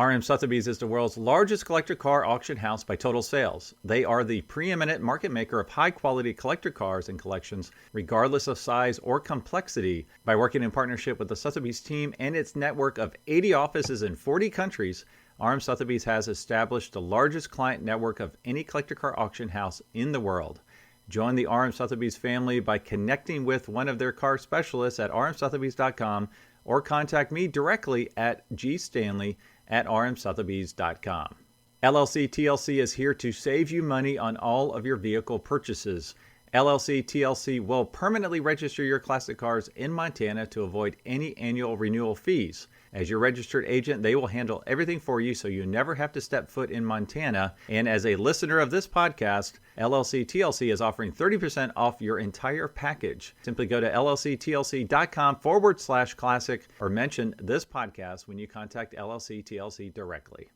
RM Sotheby's is the world's largest collector car auction house by total sales. They are the preeminent market maker of high-quality collector cars and collections, regardless of size or complexity. By working in partnership with the Sotheby's team and its network of 80 offices in 40 countries, RM Sotheby's has established the largest client network of any collector car auction house in the world. Join the RM Sotheby's family by connecting with one of their car specialists at rmsotheby's.com or contact me directly at GStanley at rmsotheby's.com. LLC TLC is here to save you money on all of your vehicle purchases. LLC TLC will permanently register your classic cars in Montana to avoid any annual renewal fees. As your registered agent, they will handle everything for you so you never have to step foot in Montana. And as a listener of this podcast, LLC TLC is offering 30% off your entire package. Simply go to llctlc.com/classic or mention this podcast when you contact LLC TLC directly.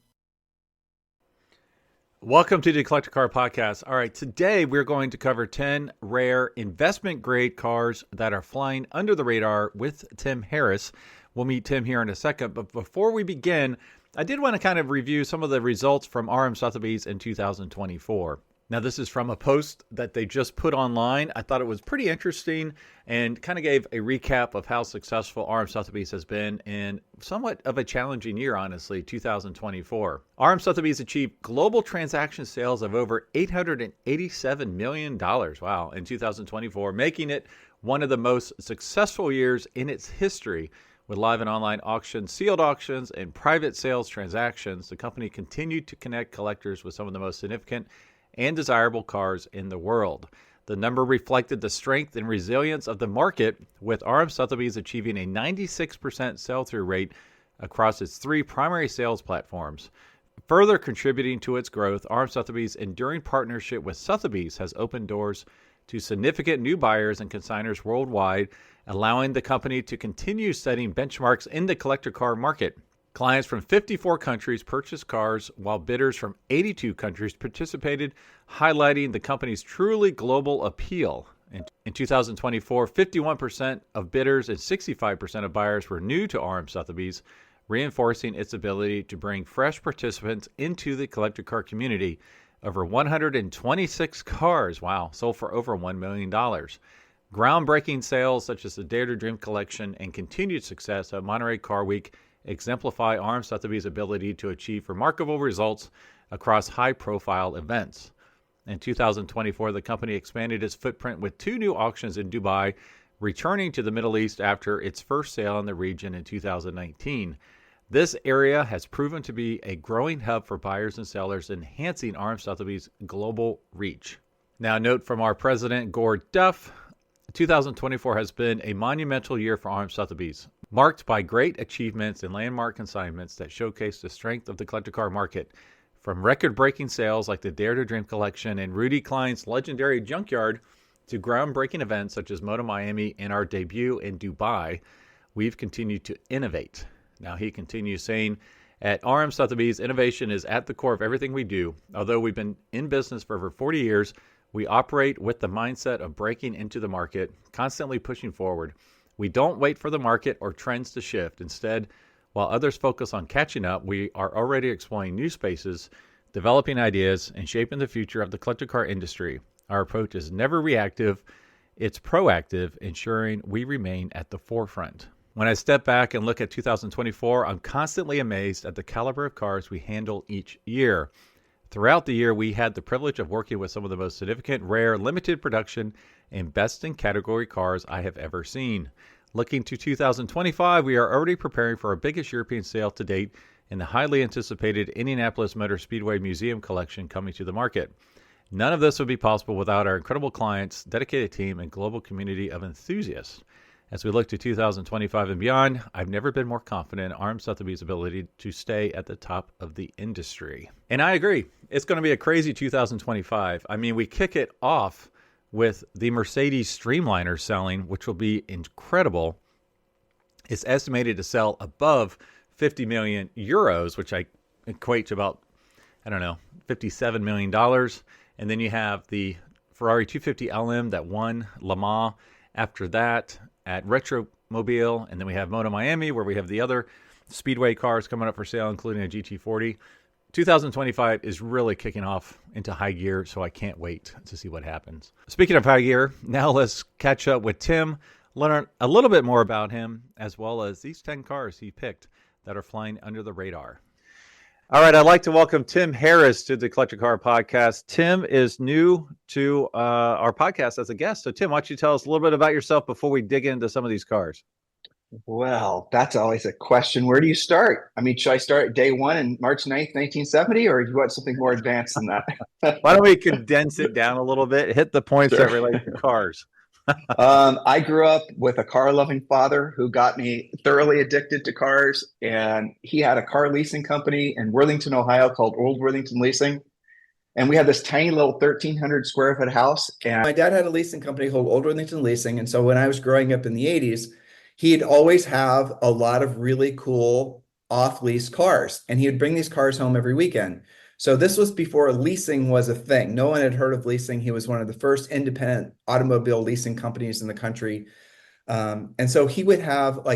Welcome to the Collector Car Podcast. All right, today we're going to cover 10 rare investment-grade cars that are flying under the radar with Tim Harris. We'll meet Tim here in a second, but before we begin, I did want to kind of review some of the results from RM Sotheby's in 2024. Now, this is from a post that they just put online. I thought it was pretty interesting and kind of gave a recap of how successful RM Sotheby's has been in somewhat of a challenging year, honestly, 2024. RM Sotheby's achieved global transaction sales of over $887 million, wow, in 2024, making it one of the most successful years in its history. With live and online auctions, sealed auctions, and private sales transactions, the company continued to connect collectors with some of the most significant and desirable cars in the world. The number reflected the strength and resilience of the market, with RM Sotheby's achieving a 96% sell-through rate across its three primary sales platforms. Further contributing to its growth, RM Sotheby's' enduring partnership with Sotheby's has opened doors to significant new buyers and consignors worldwide, allowing the company to continue setting benchmarks in the collector car market. Clients from 54 countries purchased cars, while bidders from 82 countries participated, highlighting the company's truly global appeal. In 2024, 51% of bidders and 65% of buyers were new to RM Sotheby's, reinforcing its ability to bring fresh participants into the collector car community. Over 126 cars, wow, sold for over $1 million. Groundbreaking sales such as the Dare to Dream collection and continued success at Monterey Car Week exemplify RM Sotheby's' ability to achieve remarkable results across high-profile events. In 2024, the company expanded its footprint with 2 new auctions in Dubai, returning to the Middle East after its first sale in the region in 2019. This area has proven to be a growing hub for buyers and sellers, enhancing RM Sotheby's' global reach. Now, a note from our president, Gord Duff. 2024 has been a monumental year for RM Sotheby's, marked by great achievements and landmark consignments that showcase the strength of the collector car market. From record-breaking sales like the Dare to Dream collection and Rudy Klein's legendary Junkyard to groundbreaking events such as Moto Miami and our debut in Dubai, we've continued to innovate. Now, he continues saying, at RM Sotheby's, innovation is at the core of everything we do. Although we've been in business for over 40 years, we operate with the mindset of breaking into the market, constantly pushing forward. We don't wait for the market or trends to shift. Instead, while others focus on catching up, we are already exploring new spaces, developing ideas, and shaping the future of the collector car industry. Our approach is never reactive, it's proactive, ensuring we remain at the forefront. When I step back and look at 2024, I'm constantly amazed at the caliber of cars we handle each year. Throughout the year, we had the privilege of working with some of the most significant, rare, limited production, and best-in-category cars I have ever seen. Looking to 2025, we are already preparing for our biggest European sale to date in the highly anticipated Indianapolis Motor Speedway Museum collection coming to the market. None of this would be possible without our incredible clients, dedicated team, and global community of enthusiasts. As we look to 2025 and beyond, I've never been more confident in RM Sotheby's' ability to stay at the top of the industry. And I agree. It's going to be a crazy 2025. I mean, we kick it off with the Mercedes Streamliner selling, which will be incredible. It's estimated to sell above 50 million euros, which I equate to about, $57 million. And then you have the Ferrari 250 LM that won Le Mans. After that, at Retromobile, and then we have Moto Miami, where we have the other speedway cars coming up for sale, including a GT40. 2025 is really kicking off into high gear, so I can't wait to see what happens. Speaking of high gear, now let's catch up with Tim, learn a little bit more about him, as well as these 10 cars he picked that are flying under the radar. All right, I'd like to welcome Tim Harris to the Collector Car Podcast. Tim is new to our podcast as a guest. So, Tim, why don't you tell us a little bit about yourself before we dig into some of these cars? Well, that's always a question. Where do you start? I mean, should I start at day one in March 9th, 1970, or do you want something more advanced than that? Why don't we condense it down a little bit, hit the points Sure. that relate to cars? I grew up with a car-loving father who got me thoroughly addicted to cars, and he had a car leasing company in Worthington, Ohio called Old Worthington Leasing. And we had this tiny little 1,300 square foot house. And my dad had a leasing company called Old Worthington Leasing. And so when I was growing up in the 80s, he'd always have a lot of really cool off-lease cars, and he would bring these cars home every weekend. So this was before leasing was a thing. No one had heard of leasing. He was one of the first independent automobile leasing companies in the country. And so he would have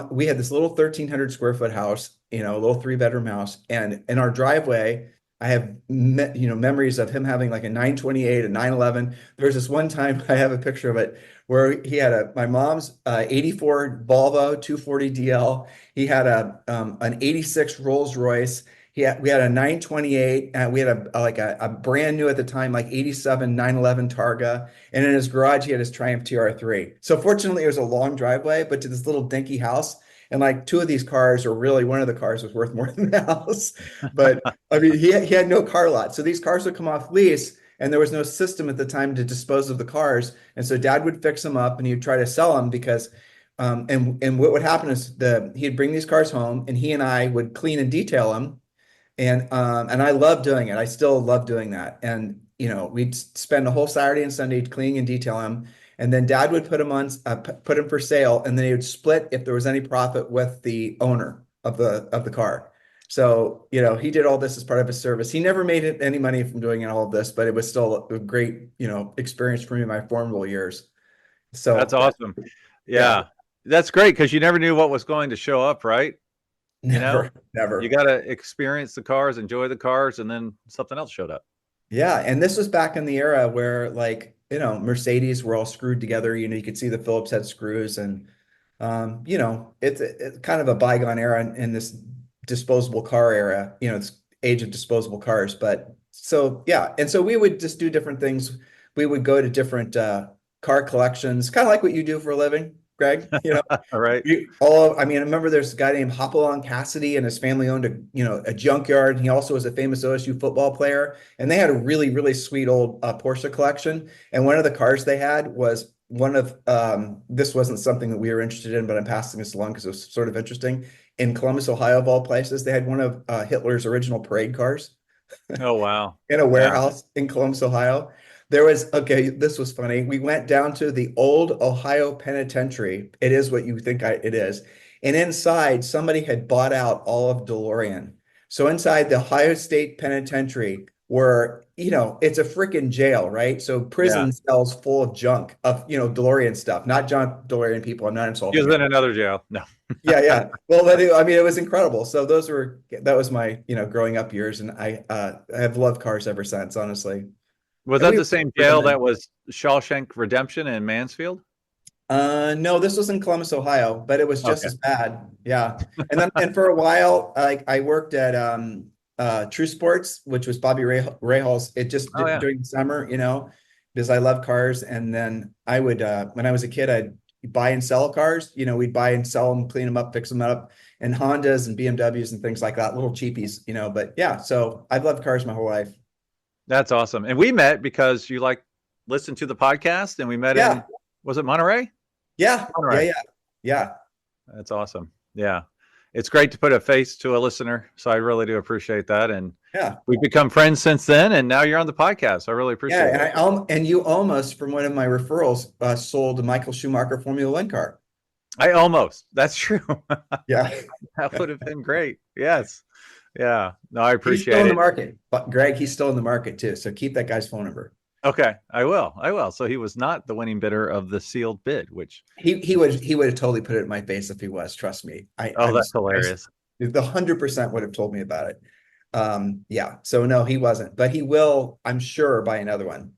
we had this little 1,300 square foot house, a little 3-bedroom house. And in our driveway, I have memories of him having like a 928, a 911. There was this one time, I have a picture of it, where he had my mom's 84 Volvo 240 DL. He had an 86 Rolls Royce. We had a 928, and we had a brand new at the time, like 87 911 Targa. And in his garage, he had his Triumph TR3. So fortunately, it was a long driveway, but to this little dinky house. And like two of these cars, or really one of the cars, was worth more than the house. But I mean, he had no car lot. So these cars would come off lease, and there was no system at the time to dispose of the cars. And so Dad would fix them up, and he would try to sell them because, and what would happen is he'd bring these cars home, and he and I would clean and detail them. And I love doing it. I still love doing that. And we'd spend a whole Saturday and Sunday cleaning and detailing them. And then Dad would put them for sale, and then he would split if there was any profit with the owner of the car. So he did all this as part of his service. He never made any money from doing all of this, but it was still a great experience for me in my formidable years. So that's awesome. Yeah. That's great, because you never knew what was going to show up, right? Never. You got to experience the cars, enjoy the cars, and then something else showed up. Yeah, and this was back in the era where Mercedes were all screwed together. You could see the Phillips head screws, and it's kind of a bygone era in this disposable car era. It's age of disposable cars. But so yeah, and so we would just do different things. We would go to different car collections, kind of like what you do for a living, Greg. All right. I remember there's a guy named Hopalong Cassidy, and his family owned a junkyard. He also was a famous OSU football player, and they had a really, really sweet old Porsche collection. And one of the cars they had was one of this wasn't something that we were interested in, but I'm passing this along because it was sort of interesting. In Columbus, Ohio, of all places, they had one of Hitler's original parade cars. Oh, wow. In a warehouse in Columbus, Ohio. This was funny. We went down to the old Ohio Penitentiary. It is what you think it is. And inside, somebody had bought out all of DeLorean. So inside the Ohio State Penitentiary it's a freaking jail, right? So prison cells full of junk of, DeLorean stuff, not John DeLorean people. I'm not insulting. He was in another jail. No. Yeah. Well, it was incredible. So that was my, growing up years. And I have loved cars ever since, honestly. Was that the same jail that was Shawshank Redemption in Mansfield? No, this was in Columbus, Ohio, but it was just as bad. Yeah. And for a while, I worked at True Sports, which was Bobby Rahals. During the summer, because I love cars. And then I would, when I was a kid, I'd buy and sell cars. We'd buy and sell them, clean them up, fix them up, and Hondas and BMWs and things like that, little cheapies, But yeah, so I've loved cars my whole life. That's awesome. And we met because you listened to the podcast, and we met in, was it Monterey? Yeah. Monterey. Yeah. That's awesome. Yeah. It's great to put a face to a listener. So I really do appreciate that. And we've become friends since then. And now you're on the podcast. I really appreciate it. And you almost, from one of my referrals, sold a Michael Schumacher Formula One car. I almost. That's true. Yeah. That would have been great. Yes. Yeah. No, I appreciate it. He's still in the market. But Greg, he's still in the market too. So keep that guy's phone number. Okay. I will. So he was not the winning bidder of the sealed bid, which he would have totally put it in my face if he was. Trust me. That's hilarious. The 100% would have told me about it. Yeah. So no, he wasn't, but he will, I'm sure, buy another one.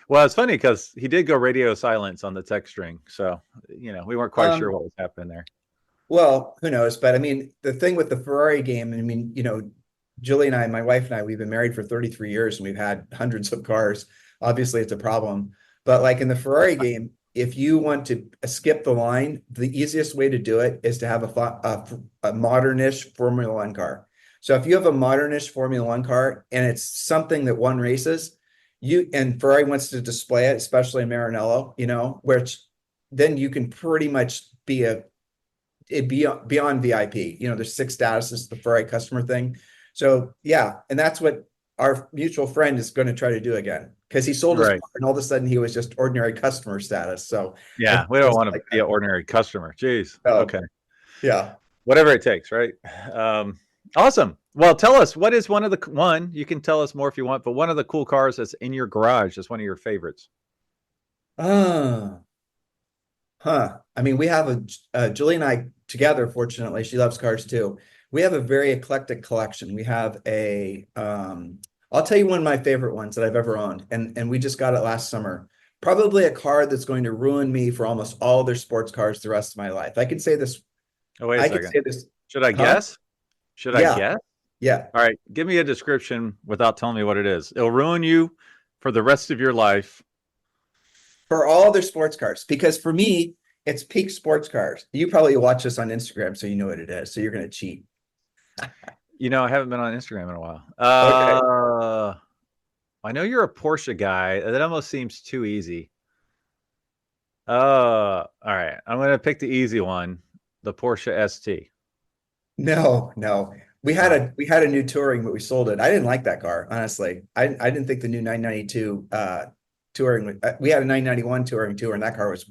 Well, it's funny because he did go radio silence on the text string, so we weren't quite sure Um, what was happening there. well, who knows? But I mean, the thing with the Ferrari game, I mean, Julie and I, my wife and I, we've been married for 33 years and we've had hundreds of cars. Obviously, it's a problem. But like in the Ferrari game, if you want to skip the line, the easiest way to do it is to have a modernish Formula One car. So if you have a modernish Formula One car and it's something that won races, and Ferrari wants to display it, especially in Maranello, which then you can pretty much beyond VIP. There's six statuses, the Ferrari customer thing. So yeah, and that's what our mutual friend is going to try to do again because he sold his car Right. and all of a sudden he was just ordinary customer status. So I Yeah, think we don't it's want to like be an ordinary customer. Jeez. oh Okay. yeah. Whatever it takes, right? Awesome. Well, tell us, what is one, you can tell us more if you want, but one of the cool cars that's in your garage that's one of your favorites. Oh, I mean, we have Julie and I together, fortunately, she loves cars too. We have a very eclectic collection. We have I'll tell you one of my favorite ones that I've ever owned, and we just got it last summer. Probably a car that's going to ruin me for almost all their sports cars the rest of my life. Oh, wait a I could second. say this, Should I huh? guess? Should I Yeah, guess? yeah. All right. Give me a description without telling me what it is. It'll ruin you for the rest of your life. For all their sports cars, because for me, it's peak sports cars. You probably watch this on Instagram, so you know what it is. So you're going to cheat. I haven't been on Instagram in a while. Okay. I know you're a Porsche guy. That almost seems too easy. All right. I'm going to pick the easy one, the Porsche ST. No, no. We had Oh, a new touring, but we sold it. I didn't like that car, honestly. I didn't think the new 992 touring we had a 991 touring too, and that car was,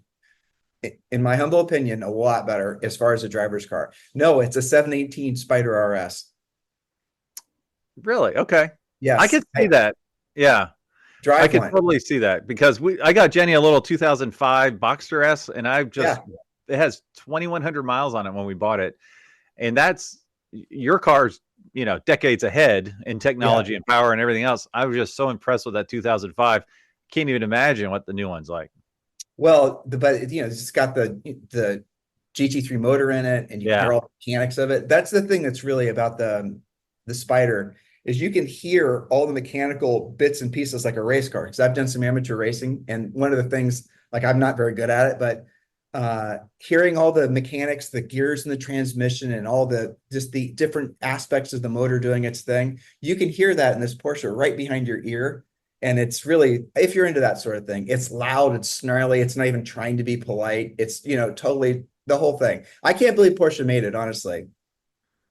in my humble opinion, a lot better as far as a driver's car. No, it's a 718 Spider RS. really? Okay. I Yes, could see I that. Yeah. I drive could one. totally see that because I got Jenny a little 2005 Boxster S, and Yeah, it has 2,100 miles on it when we bought it, and that's your car's decades ahead in yeah. technology and power and everything else. I was just so impressed with that 2005. Can't even imagine what the new one's like. Well, but it's got the GT3 motor in it, and you can Yeah. hear all the mechanics of it. That's the thing that's really about the Spider is you can hear all the mechanical bits and pieces like a race car. Because I've done some amateur racing, and one of the things, like I'm not very good at it, but hearing all the mechanics, the gears in the transmission, and all the different aspects of the motor doing its thing, you can hear that in this Porsche right behind your ear. And it's really, if you're into that sort of thing, it's loud, it's snarly, it's not even trying to be polite. It's, totally the whole thing. I can't believe Porsche made it, honestly.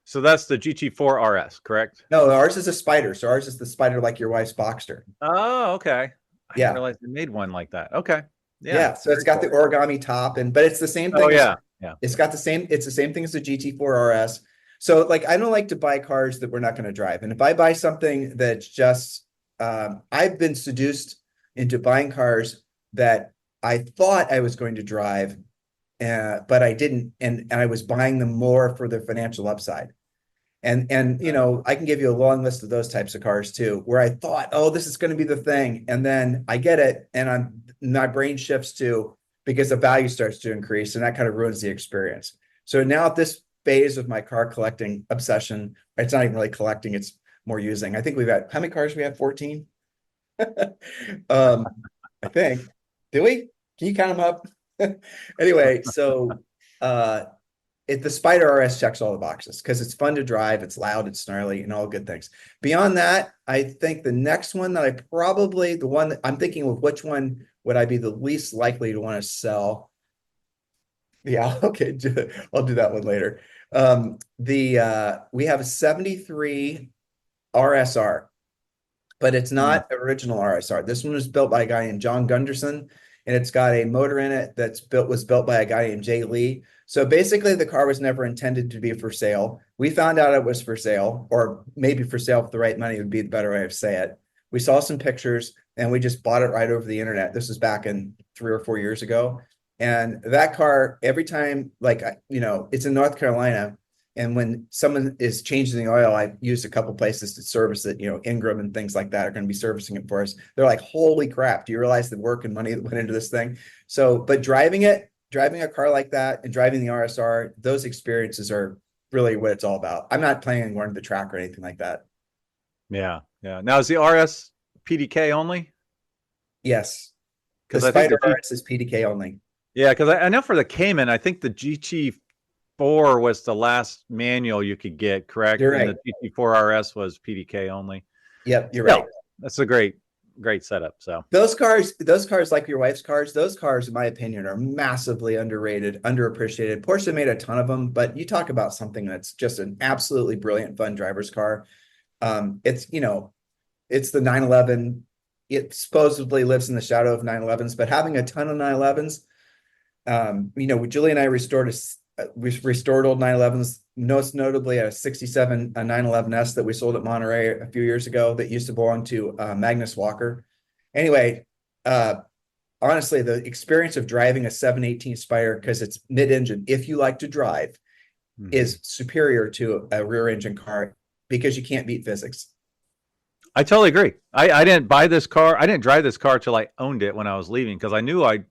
So that's the GT4 RS, correct? No, ours is a Spider. So ours is the Spider like your wife's Boxster. Oh, okay. I didn't Yeah. realize they made one like that. Okay. Yeah. Yeah. So it's Very got the cool. origami top but it's the same Oh thing as yeah. Yeah. it's the same thing as the GT4 RS. So like I don't like to buy cars that we're not going to drive. And if I buy something that's just I've been seduced into buying cars that I thought I was going to drive, but I didn't, and I was buying them more for the financial upside. And I can give you a long list of those types of cars too, where I thought, oh, this is going to be the thing, and then I get it, and my brain shifts to because the value starts to increase, and that kind of ruins the experience. So now at this phase of my car collecting obsession, it's not even really collecting; it's more using. I think we've had how many cars we have? 14. I think. Do we? Can you count them up? Anyway, so uh the Spider RS checks all the boxes because it's fun to drive, it's loud, it's snarly, and all good things. Beyond that, I think the next one that the one that I'm thinking of, which one would I be the least likely to want to sell? Yeah, okay, I'll do that one later. We have a 73 RSR, but it's Hmm. not original RSR. This one was built by a guy named John Gunderson, and it's got a motor in it was built by a guy named Jay Lee. So basically, the car was never intended to be for sale. We found out it was for sale, or maybe for sale for the right money would be the better way of say it. We saw some pictures, and we just bought it right over the internet. This was back in 3 or 4 years ago, and that car, every time, like it's in North Carolina, And when someone is changing the oil, I've used a couple places to service it, Ingram and things like that are going to be servicing it for us. They're like, holy crap, do you realize the work and money that went into this thing? So, but driving a car like that and driving the RSR, those experiences are really what it's all about. I'm not planning on going to the track or anything like that. Yeah. Yeah. Now, is the RS PDK only? Yes. The Because I think Spider RS is PDK only. yeah, because I know for the Cayman, I think the GT4 was the last manual you could get, correct? You're And right. the GT4 RS was PDK only. Yep, you're Still, right. that's a great setup. So Those cars like your wife's cars, those cars, in my opinion, are massively underrated, underappreciated. Porsche made a ton of them, but you talk about something that's just an absolutely brilliant, fun driver's car. It's the 911. It supposedly lives in the shadow of 911s, but having a ton of 911s, Julie and I we restored old 911s, most notably a 67 a 911S that we sold at Monterey a few years ago that used to belong to Magnus Walker. Anyway, honestly, the experience of driving a 718 Spire, because it's mid-engine, if you like to drive, is superior to a rear engine car because you can't beat physics. I totally agree. I didn't buy this car. I didn't drive this car till I owned it when I was leaving because I knew I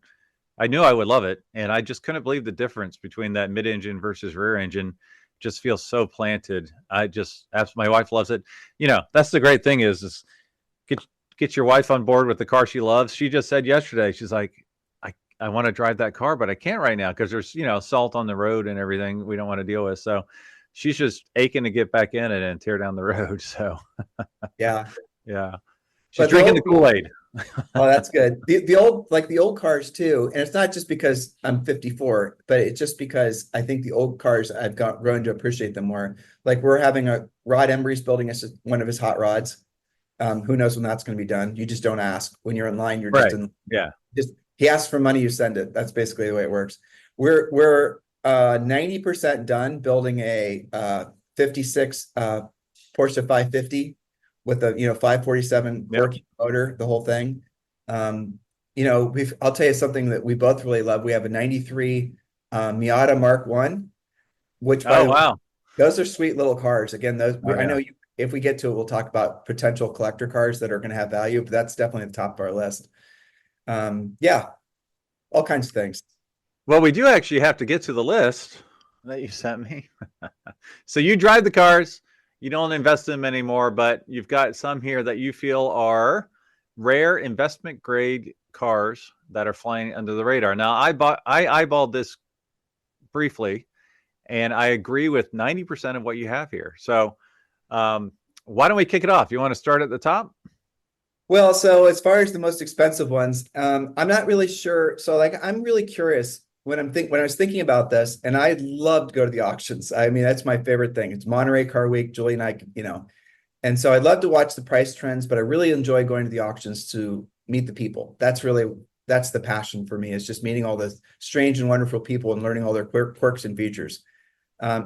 would love it, and I just couldn't believe the difference between that mid-engine versus rear engine. Just feels so planted. My wife loves it. That's the great thing is get your wife on board with the car she loves. She just said yesterday, she's like, I want to drive that car, but I can't right now because there's salt on the road and everything we don't want to deal with. So she's just aching to get back in it and tear down the road. So Yeah. yeah, she's drinking the Kool-Aid. Oh, that's good. The old cars too, and it's not just because I'm 54, but it's just because I think the old cars I've grown to appreciate them more. Like we're having Rod Embry's building us one of his hot rods. Who knows when that's going to be done? You just don't ask. When you're in line, you're Right. just in. Yeah. He asks for money, you send it. That's basically the way it works. We're 90% done building a 56 Porsche 550 with a 547 Corky motor, the whole thing. I'll tell you something that we both really love. We have a 93 Miata Mark One, which Wow. those are sweet little cars. Again, I know if we get to it, we'll talk about potential collector cars that are going to have value, but that's definitely at the top of our list. All kinds of things. Well, we do actually have to get to the list that you sent me. So you drive the cars, you don't invest in them anymore, but you've got some here that you feel are rare investment grade cars that are flying under the radar. Now, I eyeballed this briefly, and I agree with 90% of what you have here. So why don't we kick it off? You want to start at the top? Well, so as far as the most expensive ones, I'm not really sure. So I'm really curious when I was thinking about this, and I love to go to the auctions. I mean, that's my favorite thing. It's Monterey Car Week, Julie and I, and so I'd love to watch the price trends, but I really enjoy going to the auctions to meet the people. That's the passion for me, is just meeting all the strange and wonderful people and learning all their quirks and features.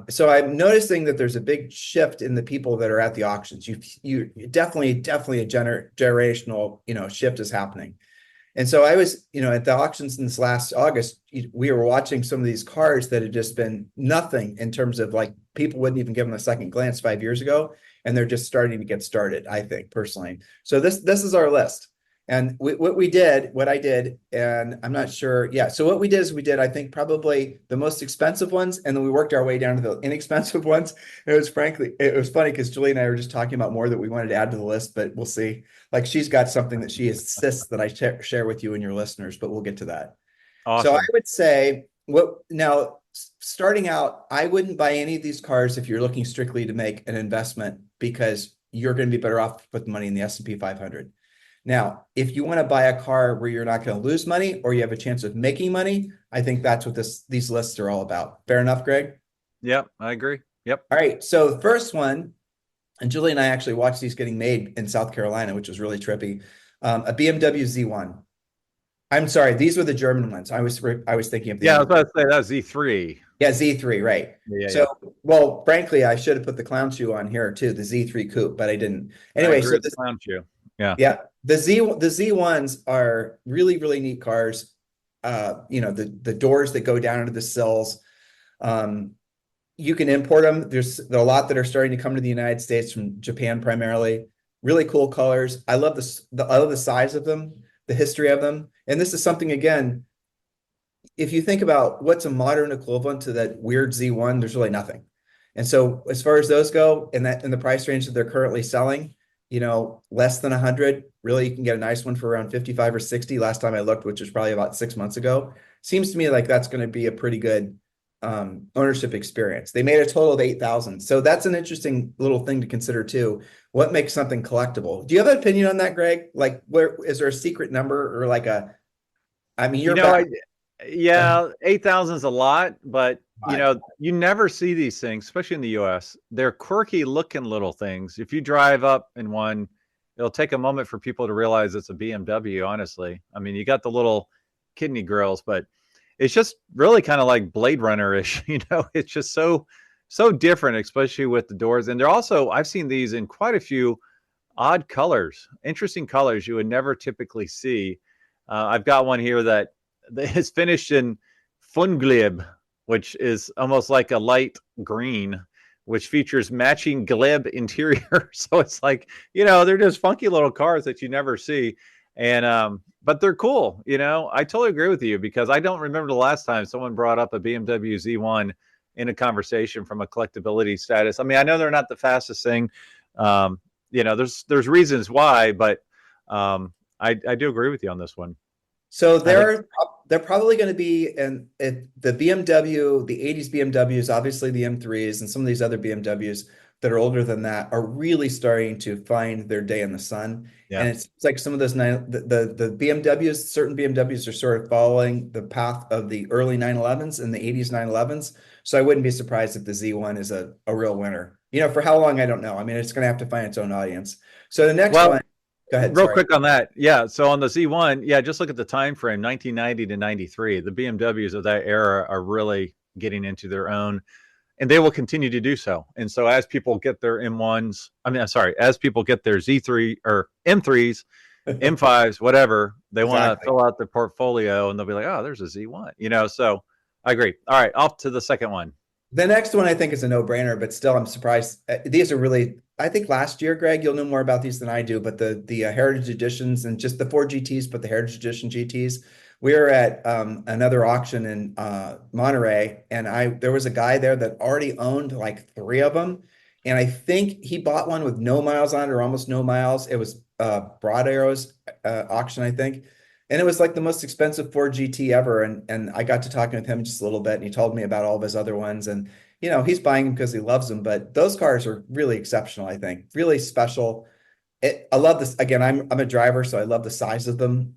So I'm noticing that there's a big shift in the people that are at the auctions. You definitely a generational, shift is happening. And so I was, at the auctions in this last August, we were watching some of these cars that had just been nothing in terms of people wouldn't even give them a second glance 5 years ago. And they're just starting to get started, I think, personally. So this is our list. And what I did, and I'm not sure. Yeah. So what we did is I think probably the most expensive ones. And then we worked our way down to the inexpensive ones. It was funny because Julie and I were just talking about more that we wanted to add to the list, but we'll see. She's got something that she insists that I share with you and your listeners, but we'll get to that. Awesome. So I would say starting out, I wouldn't buy any of these cars if you're looking strictly to make an investment, because you're going to be better off to put the money in the S&P 500. Now, if you want to buy a car where you're not going to lose money or you have a chance of making money, I think that's what these lists are all about. Fair enough, Greg? Yep, I agree. Yep. All right. So the first one, and Julie and I actually watched these getting made in South Carolina, which was really trippy. A BMW Z1. I'm sorry, these were the German ones. I was thinking of the I was about to say that was Z3. Yeah, Z3, right. Well, frankly, I should have put the clown shoe on here too, the Z3 coupe, but I didn't. Anyway, so this clown shoe. Yeah. The Z1s are really, really neat cars. The doors that go down into the sills. You can import them. There are a lot that are starting to come to the United States from Japan primarily. Really cool colors. I love I love the size of them, the history of them. And this is something, again, if you think about what's a modern equivalent to that weird Z1, there's really nothing. And so as far as those go, in the price range that they're currently selling, less than 100, really you can get a nice one for around 55 or 60 last time I looked, which was probably about 6 months ago. Seems to me like that's going to be a pretty good ownership experience. They made a total of 8,000. So that's an interesting little thing to consider too. What makes something collectible? Do you have an opinion on that, Greg? Like, where is there a secret number or like I mean, You you're know, back. yeah, 8,000 is a lot, but you never see these things, especially in the US. They're quirky looking little things. If you drive up in one, it'll take a moment for people to realize it's a BMW, honestly. I mean, you got the little kidney grills, but it's just really kind of like Blade Runner-ish, it's just so different, especially with the doors. And they're also, I've seen these in quite a few odd colors, interesting colors you would never typically see. I've got one here that is finished in Funglib, which is almost like a light green, which features matching glib interior. So it's like, they're just funky little cars that you never see. And but they're cool. I totally agree with you, because I don't remember the last time someone brought up a BMW Z1 in a conversation from a collectability status. I mean, I know they're not the fastest thing. There's reasons why, but I do agree with you on this one. So I think, they're probably going to be the BMW, the 80s BMWs, obviously the M3s, and some of these other BMWs that are older than that are really starting to find their day in the sun. yeah. And it's like some of those the BMWs, certain BMWs are sort of following the path of the early 911s and the 80s 911s. So I wouldn't be surprised if the Z1 is a real winner. For how long, I don't know. I mean, it's going to have to find its own audience. So the next Well, one, go ahead. real Sorry. quick on that. Yeah. So on the Z1, yeah, just look at the time frame, 1990 to 93. The BMWs of that era are really getting into their own, and they will continue to do so. And so as people get their M1s, as people get their Z3 or M3s, M5s, whatever, they want to Exactly. fill out their portfolio, and they'll be like, oh, there's a Z1, so I agree. All right, off to the second one. The next one I think is a no-brainer, but still I'm surprised. These are really, I think last year, Greg, you'll know more about these than I do, but the Heritage Editions and just the 4 GTs, but the Heritage Edition GTs. We were at another auction in Monterey, and there was a guy there that already owned like 3 of them. And I think he bought one with no miles on it or almost no miles. It was Broad Arrow's auction, I think. And it was like the most expensive Ford GT ever. And I got to talking with him just a little bit, and he told me about all of his other ones. And, he's buying them because he loves them. But those cars are really exceptional, I think. Really special. I love this. Again, I'm a driver, so I love the size of them.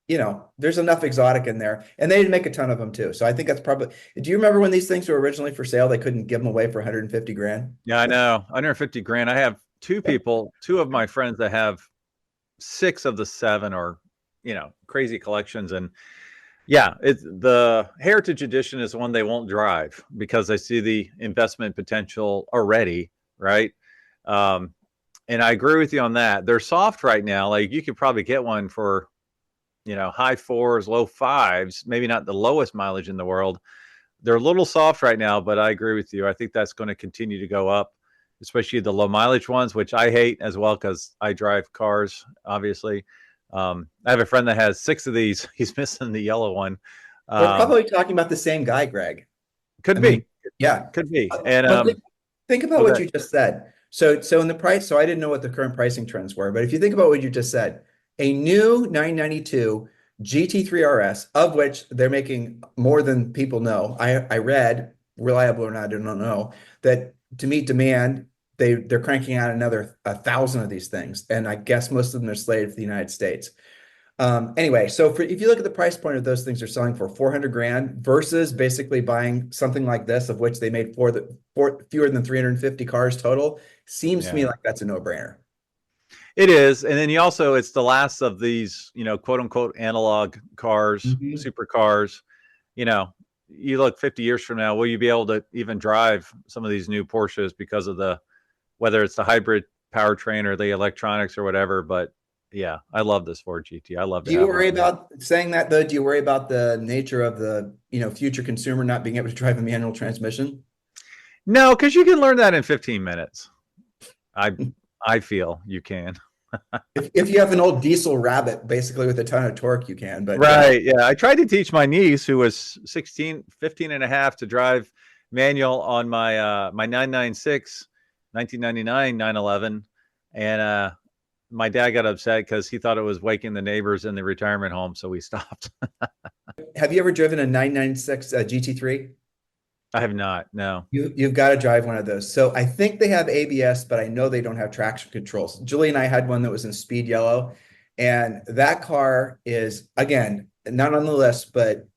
There's enough exotic in there. And they didn't make a ton of them too. So I think that's probably, do you remember when these things were originally for sale? They couldn't give them away for 150 grand. Yeah, I know. 150 grand. I have two of my friends that have 6 of the 7 or crazy collections. And yeah, the Heritage Edition is one they won't drive because they see the investment potential already, right? And I agree with you on that. They're soft right now. Like, you could probably get one for high 4s, low 5s, maybe not the lowest mileage in the world. They're a little soft right now, but I agree with you. I think that's going to continue to go up, especially the low mileage ones, which I hate as well because I drive cars, obviously. I have a friend that has 6 of these. He's missing the yellow one. We're probably talking about the same guy, Greg. Could I be. mean, yeah. Could be. And But think about what okay. you just said. So in the price, so I didn't know what the current pricing trends were, but if you think about what you just said, a new 992 GT3 RS, of which they're making more than people know. I read, reliable or not, I don't know, that to meet demand, they're cranking out another 1,000 of these things, and I guess most of them are slated for the United States. Anyway, so if you look at the price point of those things, are selling for 400 grand versus basically buying something like this, of which they made fewer than 350 cars total. Seems to me like that's a no-brainer. It is. And then it's the last of these, quote unquote analog cars, supercars. You look 50 years from now, will you be able to even drive some of these new Porsches because of whether it's the hybrid powertrain or the electronics or whatever? But yeah, I love this Ford GT. I love to Do you have worry one. about saying that though? Do you worry about the nature of the future consumer not being able to drive a manual transmission? No, because you can learn that in 15 minutes. I I feel you can. If you have an old diesel Rabbit, basically with a ton of torque, you can, but yeah. Right. Yeah. I tried to teach my niece who was 16, 15 and a half to drive manual on my 996 1999 911. And my dad got upset because he thought it was waking the neighbors in the retirement home. So we stopped. Have you ever driven a 996 GT3? I have not. No. You've got to drive one of those. So I think they have ABS, but I know they don't have traction controls. Julie and I had one that was in speed yellow, and that car is, again, not on the list, but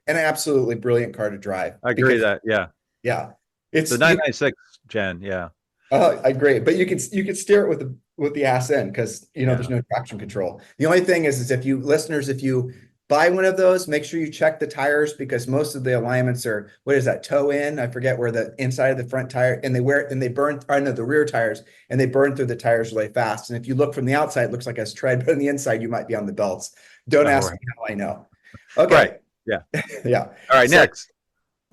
an absolutely brilliant car to drive. I agree that. Yeah. Yeah, it's The 996 Gen. Yeah. I agree, but you can steer it with the ass end because Yeah. there's no traction control. The only thing is if you listeners, if you buy one of those, make sure you check the tires because most of the alignments are, what is that, toe in? I forget where the inside of the front tire, and they burn, I know the rear tires, and they burn through the tires really fast. And if you look from the outside, it looks like it's tread, but on the inside, you might be on the belts. Don't ask me how I know. Okay. Right. Yeah. Yeah. All right. So, next.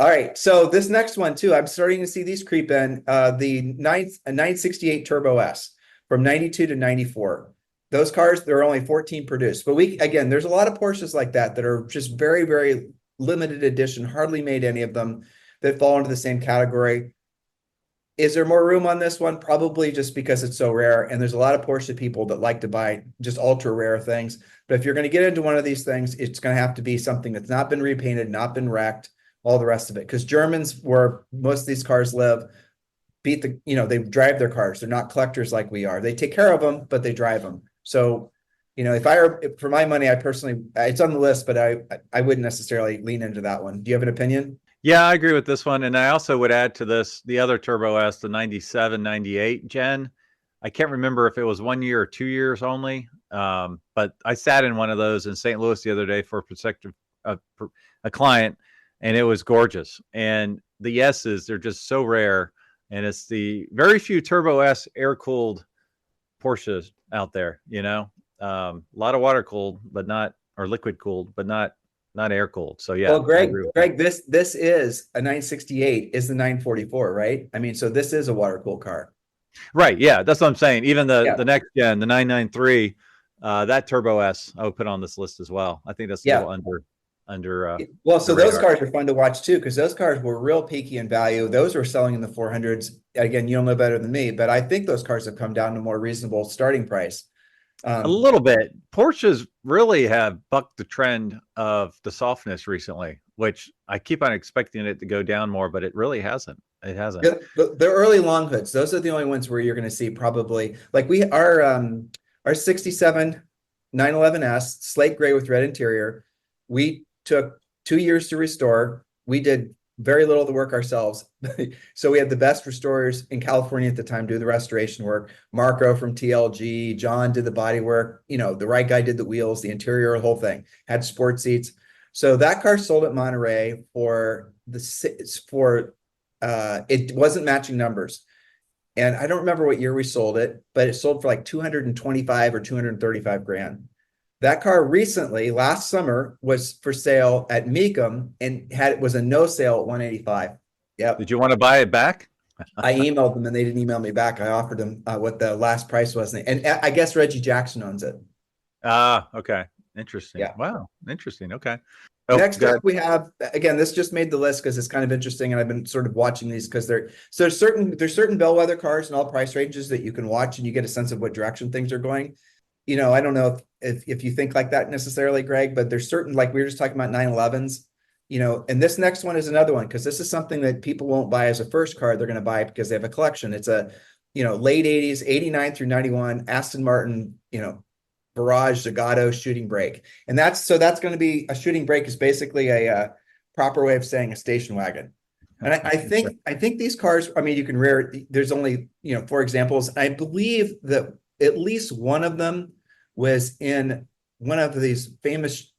all right. So this next one too, I'm starting to see these creep in. The 968 Turbo S from 92 to 94. Those cars, there are only 14 produced. But again, there's a lot of Porsches like that are just very, very limited edition, hardly made any of them that fall into the same category. Is there more room on this one? Probably, just because it's so rare. And there's a lot of Porsche people that like to buy just ultra rare things. But if you're going to get into one of these things, it's going to have to be something that's not been repainted, not been wrecked, all the rest of it. Because Germans, where most of these cars live, they drive their cars. They're not collectors like we are. They take care of them, but they drive them. So, if for my money, I personally, it's on the list, but I wouldn't necessarily lean into that one. Do you have an opinion? Yeah, I agree with this one. And I also would add to this the other Turbo S, the 97, 98 Gen. I can't remember if it was 1 year or 2 years only. But I sat in one of those in St. Louis the other day for a client, and it was gorgeous. And the S's, they're just so rare. And it's the very few Turbo S air-cooled Porsches out there, a lot of water cooled, but not, or liquid cooled, but not air cooled. So yeah. Well, Greg, this is a 968 is the 944, right? I mean, so this is a water cooled car. Right. Yeah. That's what I'm saying. Even the next gen, the 993, that Turbo S, I would put on this list as well. I think that's a little under. Well, so those cars are fun to watch too, because those cars were real peaky in value. Those were selling in the 400s. Again, you'll know better than me, but I think those cars have come down to more reasonable starting price. A little bit. Porsches really have bucked the trend of the softness recently, which I keep on expecting it to go down more, but it really hasn't. It hasn't. Yeah, the early long hoods, those are the only ones where you're going to see probably like our 67 911S slate gray with red interior. We took 2 years to restore. We did very little of the work ourselves. So we had the best restorers in California at the time do the restoration work. Marco from TLG, John did the body work. The right guy did the wheels, the interior, the whole thing. Had sport seats. So that car sold at Monterey it wasn't matching numbers. And I don't remember what year we sold it, but it sold for like 225 or 235 grand. That car recently, last summer, was for sale at Mecum and was a no sale at 185. Yep. Did you want to buy it back? I emailed them and they didn't email me back. I offered them what the last price was. And I guess Reggie Jackson owns it. Okay. Interesting. Yeah. Wow. Interesting. Okay. Next up, we have, again, this just made the list because it's kind of interesting. And I've been sort of watching these because there's certain bellwether cars in all price ranges that you can watch and you get a sense of what direction things are going. I don't know if you think like that necessarily, Greg, but there's certain, like we were just talking about 911s, and this next one is another one because this is something that people won't buy as a first car. They're going to buy it because they have a collection. It's a, late 80s, 89 through 91 Aston Martin, Barrage Zagato shooting brake. And that's going to be a shooting brake is basically a proper way of saying a station wagon. And I think these cars, I mean, you can there's only, 4 examples. I believe that at least one of them was in one of these famous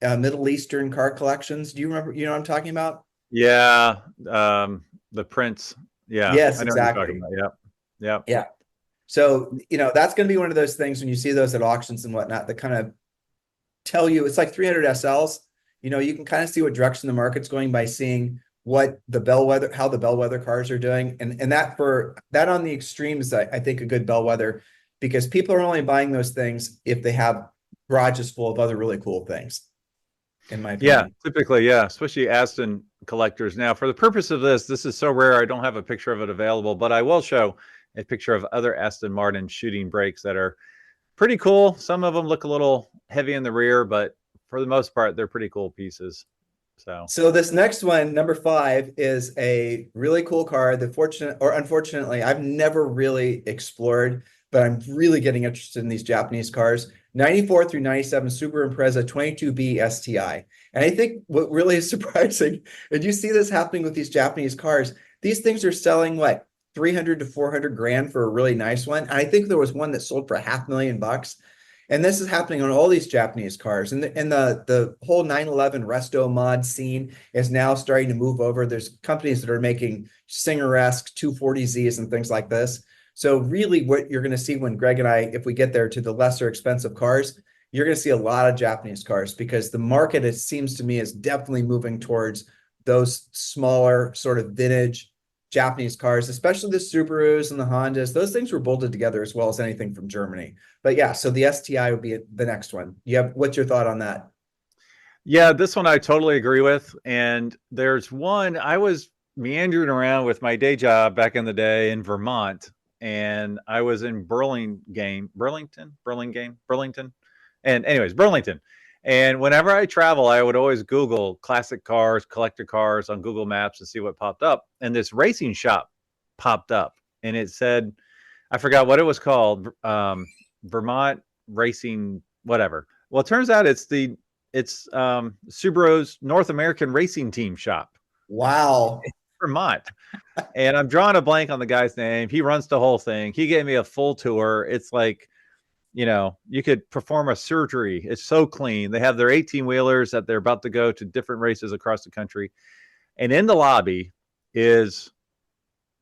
Middle Eastern car collections. Do you remember, what I'm talking about? Yeah. The Prince. Yeah. Yes, I know exactly. what you're talking about. Yep. Yeah. So, that's going to be one of those things when you see those at auctions and whatnot that kind of tell you, it's like 300 SLs, you can kind of see what direction the market's going by seeing how the bellwether cars are doing. And that on the extremes, I think a good bellwether, because people are only buying those things if they have garages full of other really cool things, in my Yeah, opinion. typically, yeah, especially Aston collectors. Now, for the purpose of this is so rare, I don't have a picture of it available, but I will show a picture of other Aston Martin shooting brakes that are pretty cool. Some of them look a little heavy in the rear, but for the most part, they're pretty cool pieces. So this next one, number 5, is a really cool car. Unfortunately, I've never really explored, but I'm really getting interested in these Japanese cars. 94 through 97 Subaru Impreza 22B STI. And I think what really is surprising, and you see this happening with these Japanese cars, these things are selling what, 300 to 400 grand for a really nice one. And I think there was one that sold for $500,000. And this is happening on all these Japanese cars. And the whole 911 resto mod scene is now starting to move over. There's companies that are making Singer-esque 240Zs and things like this. So really what you're going to see when Greg and I, if we get there to the lesser expensive cars, you're going to see a lot of Japanese cars, because the market, it seems to me, is definitely moving towards those smaller sort of vintage Japanese cars, especially the Subarus and the Hondas. Those things were bolted together as well as anything from Germany. But yeah, so the STI would be the next one. What's your thought on that? Yeah, this one I totally agree with. And there's one, I was meandering around with my day job back in the day in Vermont, and I was in Burlington. And anyways, Burlington. And whenever I travel, I would always Google classic cars, collector cars on Google Maps to see what popped up. And this racing shop popped up, and it said, I forgot what it was called, Vermont Racing, whatever. Well, it turns out it's Subaru's North American Racing Team shop. Wow. Vermont. And I'm drawing a blank on the guy's name. He runs the whole thing. He gave me a full tour. It's like, you could perform a surgery. It's so clean. They have their 18-wheelers that they're about to go to different races across the country. And in the lobby is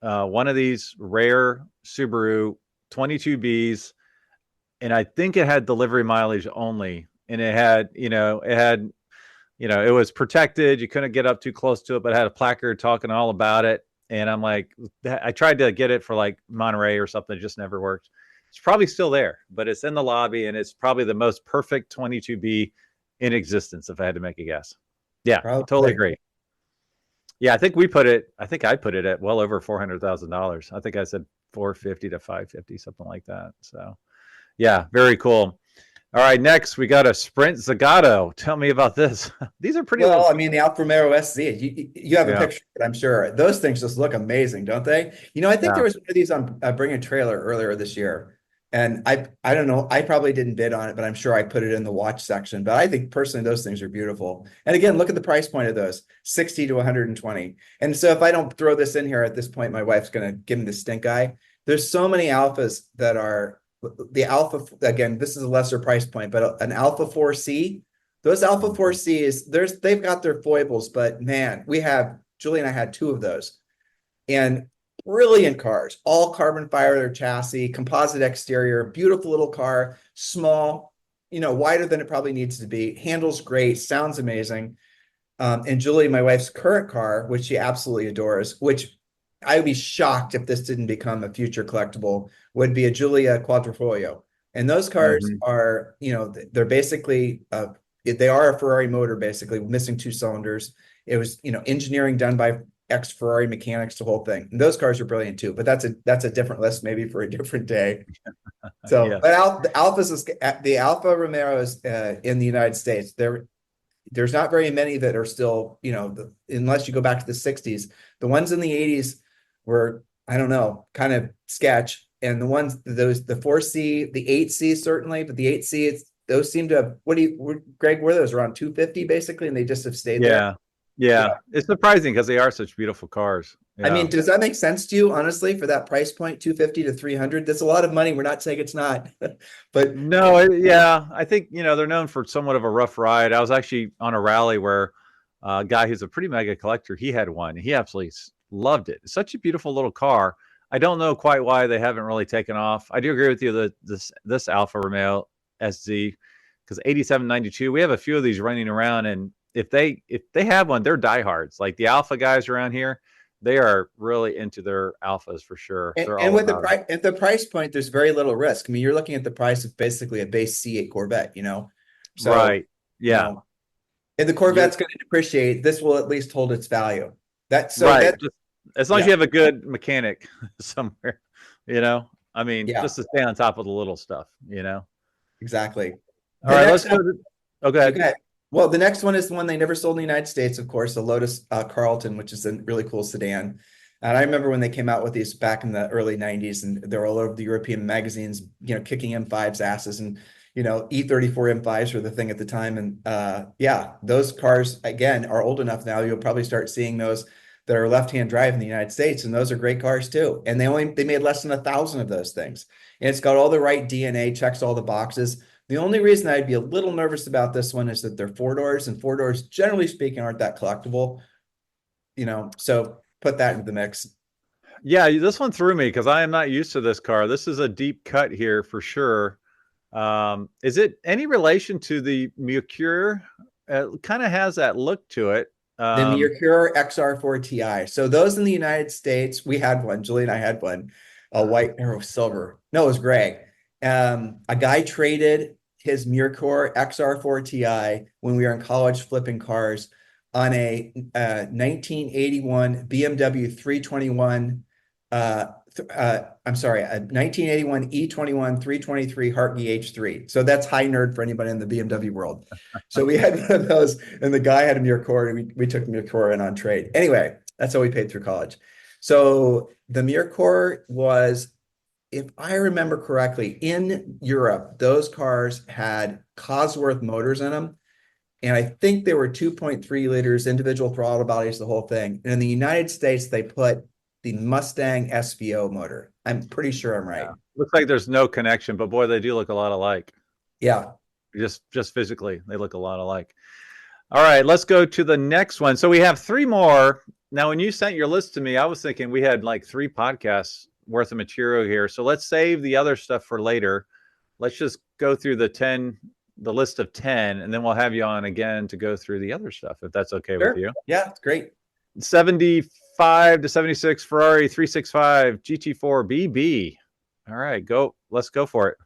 one of these rare Subaru 22Bs. And I think it had delivery mileage only. And it was protected. You couldn't get up too close to it, but it had a placard talking all about it. And I'm like, I tried to get it for like Monterey or something. It just never worked. It's probably still there, but it's in the lobby, and it's probably the most perfect 22B in existence, if I had to make a guess. Yeah, probably. Totally agree. Yeah, I think I put it at well over $400,000. I think I said 450 to 550, something like that. So yeah, very cool. All right, next we got a Sprint Zagato. Tell me about this. These are pretty well. I mean, the Alfa Romeo SZ. You have a picture, but I'm sure those things just look amazing, don't they? I think there was one of these on Bring a Trailer earlier this year, and I don't know. I probably didn't bid on it, but I'm sure I put it in the watch section. But I think personally, those things are beautiful. And again, look at the price point of those: 60 to 120. And so if I don't throw this in here at this point, my wife's going to give me the stink eye. There's so many Alphas that are. The Alpha, again, this is a lesser price point, but an Alpha 4C, those Alpha 4Cs, they've got their foibles, but man, Julie and I had 2 of those, and brilliant cars, all carbon fiber chassis, composite exterior, beautiful little car, small, wider than it probably needs to be, handles great, sounds amazing. And Julie, my wife's current car, which she absolutely adores, which I would be shocked if this didn't become a future collectible, would be a Giulia Quadrifoglio. And those cars are, they're basically, they are a Ferrari motor, basically missing 2 cylinders. It was, engineering done by ex-Ferrari mechanics, the whole thing. And those cars are brilliant too, but that's a different list, maybe for a different day. So, yes. But the Alfa Romeos in the United States, there's not very many that are still, unless you go back to the 60s. The ones in the 80s were, I don't know, kind of sketch. And the 4C, the 8C certainly, but the 8C, those seem to have, Greg, were those around 250 basically, and they just have stayed there? Yeah. It's surprising because they are such beautiful cars. Yeah. I mean, does that make sense to you, honestly, for that price point, 250 to 300? That's a lot of money. We're not saying it's not, but no, I think, they're known for somewhat of a rough ride. I was actually on a rally where a guy who's a pretty mega collector, he had one. He absolutely loved it. It's such a beautiful little car. I don't know quite why they haven't really taken off. I do agree with you that this Alfa Romeo SZ, because 8792, we have a few of these running around, and if they have one, they're diehards. Like the alpha guys around here, they are really into their alphas for sure. They're And all with the about it. price, at the price point, there's very little risk. I mean, you're looking at the price of basically a base C8 Corvette, you know? So, Right. you Yeah. know, if the You're Corvette's going to depreciate, this will at least hold its value. right. Just as long as Yeah, you have a good mechanic somewhere, you know. I mean, yeah, just to stay on top of the little stuff, you know. exactly. All The right, let's next go one, to. Oh, go you ahead. got, well, the next one is the one they never sold in the United States, of course, the Lotus Carlton, which is a really cool sedan. And I remember when they came out with these back in the early 90s, and they're all over the European magazines, you know, kicking M5's asses. And, you know, E34 M5s were the thing at the time. And yeah, those cars, again, are old enough now. You'll probably start seeing those that are left-hand drive in the United States. And those are great cars too. And they made less than 1,000 of those things. And it's got all the right DNA, checks all the boxes. The only reason I'd be a little nervous about this one is that they're four doors, and four doors, generally speaking, aren't that collectible, you know, so put that into the mix. Yeah, this one threw me because I am not used to this car. This is a deep cut here for sure. Is it any relation to the Mercure? It kind of has that look to it. The Mercure XR4 Ti. So those in the United States, we had one. Julie and I had one, a white or silver. No, it was gray. A guy traded his Mercure XR4 Ti when we were in college flipping cars on a 1981 BMW 321. I'm sorry, a 1981 E21 323 Hartke H3. So that's high nerd for anybody in the BMW world. So we had one of those, and the guy had a Mercure, and we took Mercure in on trade. Anyway, that's how we paid through college. So the Mercure was, if I remember correctly, in Europe, those cars had Cosworth motors in them. And I think they were 2.3 liters, individual throttle bodies, the whole thing. And in the United States, they put the Mustang SVO motor. I'm pretty sure I'm right. Yeah. Looks like there's no connection, but boy, they do look a lot alike. Yeah. Just physically, they look a lot alike. All right, let's go to the next one. So we have three more. Now, when you sent your list to me, I was thinking we had like 3 podcasts worth of material here. So let's save the other stuff for later. Let's just go through the list of 10, and then we'll have you on again to go through the other stuff, if that's okay Sure. with you. Yeah, it's great. 75 to 76 Ferrari 365 GT4 BB. All right, go. Let's go for it.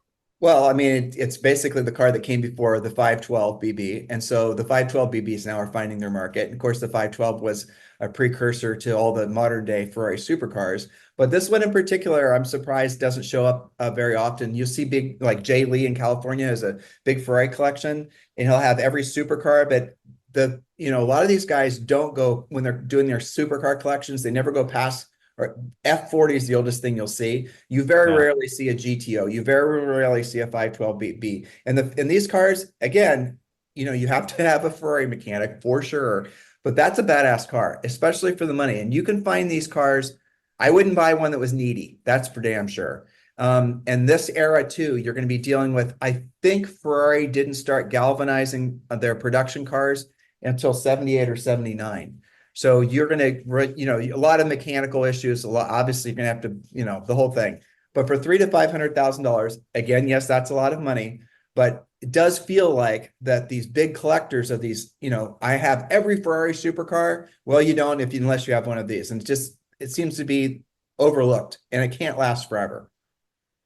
Well, I mean, it's basically the car that came before the 512 BB. And so the 512 BBs now are finding their market. And of course, the 512 was a precursor to all the modern day Ferrari supercars. But this one in particular, I'm surprised doesn't show up very often. You'll see big, like Jay Lee in California has a big Ferrari collection, and he'll have every supercar. But a lot of these guys don't go, when they're doing their supercar collections, they never go past, or F40 is the oldest thing you'll see. You very rarely see a GTO. You very rarely see a 512 BB. And these cars, again, you have to have a Ferrari mechanic for sure. But that's a badass car, especially for the money. And you can find these cars. I wouldn't buy one that was needy. That's for damn sure. And this era too, you're going to be dealing with, I think Ferrari didn't start galvanizing their production cars until 78 or 79. So you're going to, a lot of mechanical issues, obviously you're going to have to, the whole thing. But for $300,000 to $500,000, again, yes, that's a lot of money, but it does feel like that these big collectors of these, I have every Ferrari supercar. Well, you don't unless you have one of these. And it seems to be overlooked, and it can't last forever.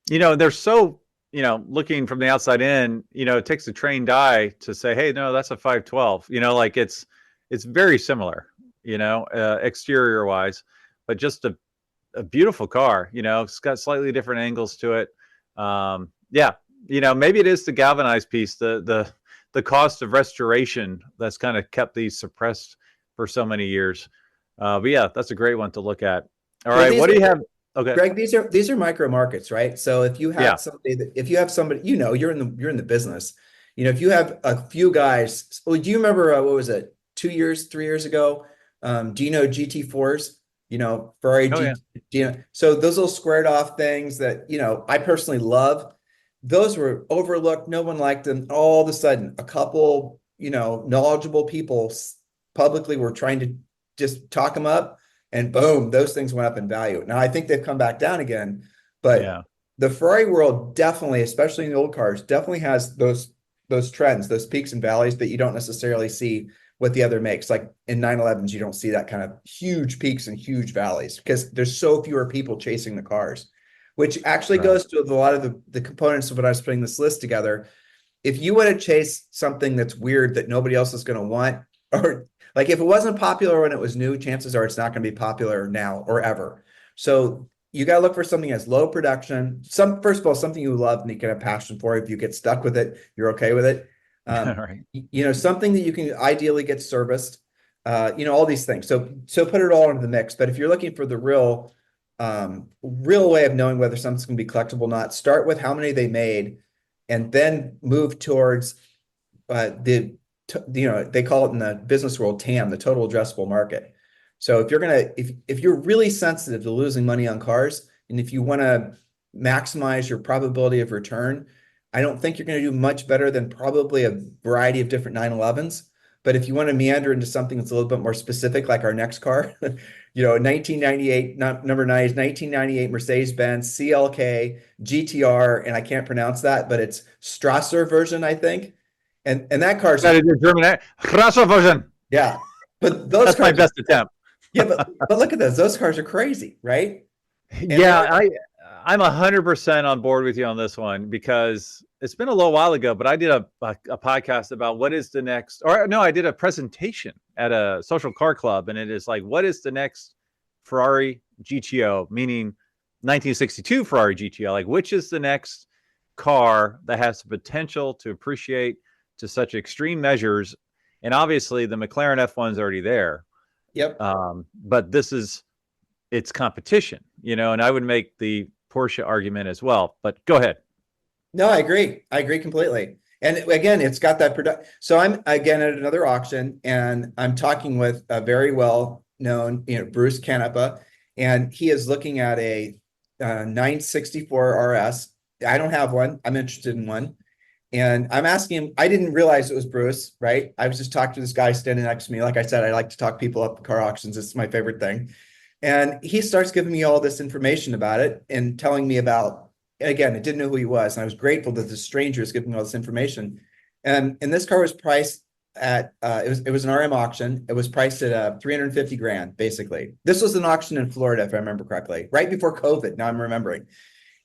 They're so, looking from the outside in, it takes a trained eye to say, hey, no, that's a 512, like it's very similar, exterior wise, but just a beautiful car. It's got slightly different angles to it. Yeah, maybe it is the galvanized piece, the cost of restoration that's kind of kept these suppressed for so many years. But yeah, that's a great one to look at. All right, what do you have? Okay, Greg, these are micro markets, right? So if you have somebody, you're in the business. If you have a few guys. Well, do you remember what was it? 3 years ago? Do you know GT4s? Ferrari GT. So those little squared off things that I personally love. Those were overlooked. No one liked them. All of a sudden, a couple knowledgeable people publicly were trying to just talk them up, and boom, those things went up in value. Now I think they've come back down again, but the Ferrari world definitely, especially in the old cars, definitely has those trends, those peaks and valleys that you don't necessarily see what the other makes. Like in 911s, you don't see that kind of huge peaks and huge valleys because there's so fewer people chasing the cars, which actually goes to a lot of the components of what I was putting this list together. If you want to chase something that's weird that nobody else is going to want, or like if it wasn't popular when it was new, chances are it's not going to be popular now or ever. So you got to look for something that has low production. First of all, something you love and you can have passion for. If you get stuck with it, you're okay with it. Right. Something that you can ideally get serviced, all these things. So put it all into the mix. But if you're looking for the real way of knowing whether something's going to be collectible or not, start with how many they made, and then move towards they call it in the business world TAM, the total addressable market. So if you're really sensitive to losing money on cars, and if you want to maximize your probability of return, I don't think you're going to do much better than probably a variety of different 911s. But if you want to meander into something that's a little bit more specific, like our next car, 1998, number 9 is 1998 Mercedes-Benz CLK GTR, and I can't pronounce that, but it's Strasser version, I think. And that car's German Strasser version. Yeah, but that's my best attempt. Yeah, but look at those. Those cars are crazy, right? I'm 100% on board with you on this one because it's been a little while ago, but I did a podcast about what is the next, I did a presentation at a social car club, and it is like, what is the next Ferrari GTO, meaning 1962 Ferrari GTO? Like, which is the next car that has the potential to appreciate to such extreme measures? And obviously the McLaren F1 is already there. Yep. But it's competition, and I would make the Porsche argument as well, but go ahead. No, I agree completely. And again, it's got that product. So I'm again at another auction, and I'm talking with a very well known, Bruce Canepa, and he is looking at a 964 RS. I don't have one. I'm interested in one. And I'm asking him, I didn't realize it was Bruce, right? I was just talking to this guy standing next to me. Like I said, I like to talk people up at car auctions. It's my favorite thing. And he starts giving me all this information about it and telling me about, again, I didn't know who he was. And I was grateful that this stranger is giving me all this information. And this car was priced at, it was an RM auction. It was priced at 350 grand, basically. This was an auction in Florida, if I remember correctly, right before COVID. Now I'm remembering.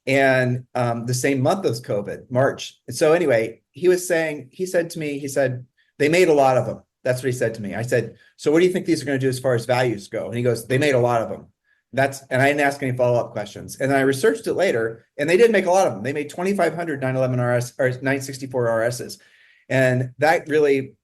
And the same month as COVID, March. And so anyway, he said to me, they made a lot of them. That's what he said to me. I said, so what do you think these are going to do as far as values go? And he goes, they made a lot of them. And I didn't ask any follow-up questions. And then I researched it later, and they did make a lot of them. They made 2,500 911 RS or 964 RSs. And that really,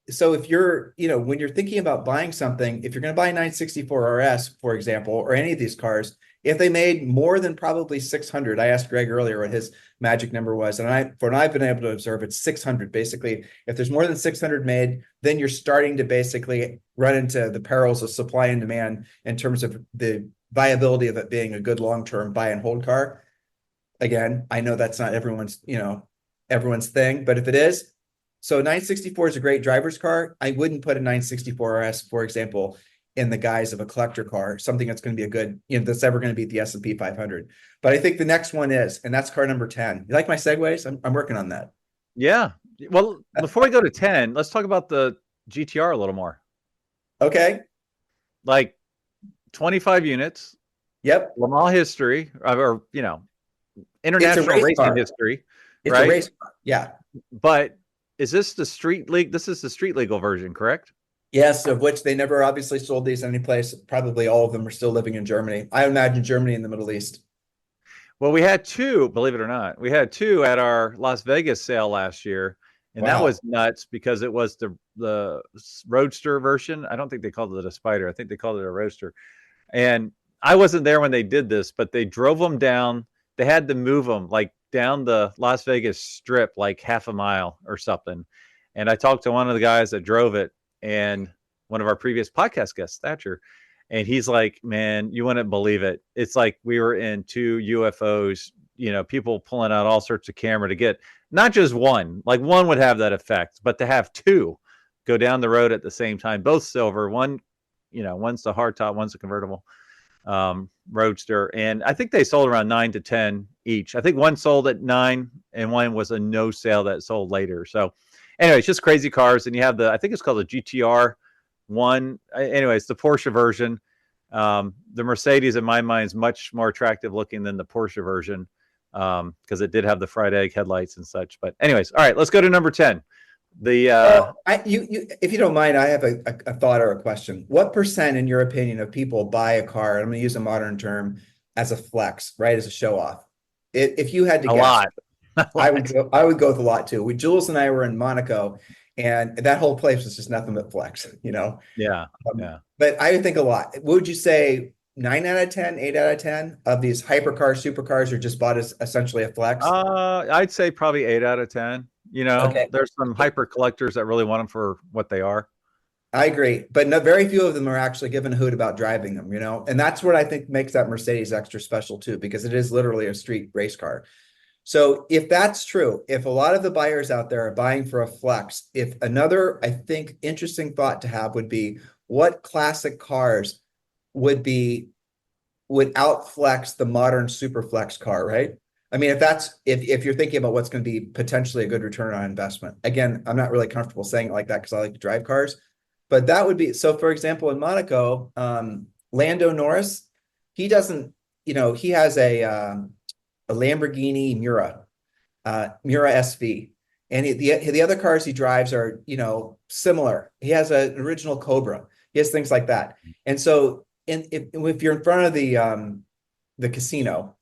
so if you're, when you're thinking about buying something, if you're going to buy a 964 RS, for example, or any of these cars, if they made more than probably 600, I asked Greg earlier what his magic number was, and I've been able to observe, it's 600. Basically, if there's more than 600 made, then you're starting to basically run into the perils of supply and demand in terms of the viability of it being a good long-term buy and hold car. Again, I know that's not everyone's thing, but if it is, so 964 is a great driver's car. I wouldn't put a 964 RS, for example, in the guise of a collector car, something that's going to be a good, that's ever going to beat the S&P 500. But I think the next one is, and that's car number 10. You like my segues? I'm working on that. Yeah. Well, before we go to 10, let's talk about the GTR a little more. Okay. Like 25 units. Yep. Le Mans history, or, international racing history. It's right? A race car. Yeah. But is this the street league? This is the street legal version, correct? Yes, of which they never obviously sold these any place. Probably all of them are still living in Germany. I imagine Germany and the Middle East. Well, we had two, believe it or not. We had two at our Las Vegas sale last year. And That was nuts because it was the Roadster version. I don't think they called it a Spider. I think they called it a Roadster. And I wasn't there when they did this, but they drove them down. They had to move them like down the Las Vegas strip, like half a mile or something. And I talked to one of the guys that drove it, and one of our previous podcast guests, Thatcher, and he's like, man, you wouldn't believe it. It's like we were in two UFOs, people pulling out all sorts of camera to get not just one, like one would have that effect, but to have two go down the road at the same time, both silver, one, one's the hardtop, one's a convertible Roadster. And I think they sold around 9 to 10 each. I think one sold at 9 and one was a no sale that sold later. So anyway, it's just crazy cars. And you have I think it's called the GTR one. Anyway, it's the Porsche version. The Mercedes, in my mind, is much more attractive looking than the Porsche version, because it did have the fried egg headlights and such. But anyways, all right, let's go to number 10. Well, if you don't mind, I have a thought or a question. What percent, in your opinion, of people buy a car, I'm going to use a modern term, as a flex, right? As a show off. If you had to a guess, lot. I would go with a lot too. Jules and I were in Monaco, and that whole place was just nothing but flex, you know? Yeah. Yeah. But I would think a lot. Would you say 9 out of 10, 8 out of 10 of these hypercars, supercars are just bought as essentially a flex? I'd say probably 8 out of 10. Okay. There's some hyper collectors that really want them for what they are. I agree, but very few of them are actually giving a hoot about driving them, you know? And that's what I think makes that Mercedes extra special too, because it is literally a street race car. So if that's true, if a lot of the buyers out there are buying for a flex, if another, I think, interesting thought to have would be what classic cars would outflex the modern super flex car, right? I mean, if you're thinking about what's going to be potentially a good return on investment. Again, I'm not really comfortable saying it like that because I like to drive cars, but that would be, so for example, in Monaco, Lando Norris, he doesn't, he has a Lamborghini Miura SV. And the other cars he drives are, similar. He has an original Cobra. He has things like that. And so if you're in front of the casino,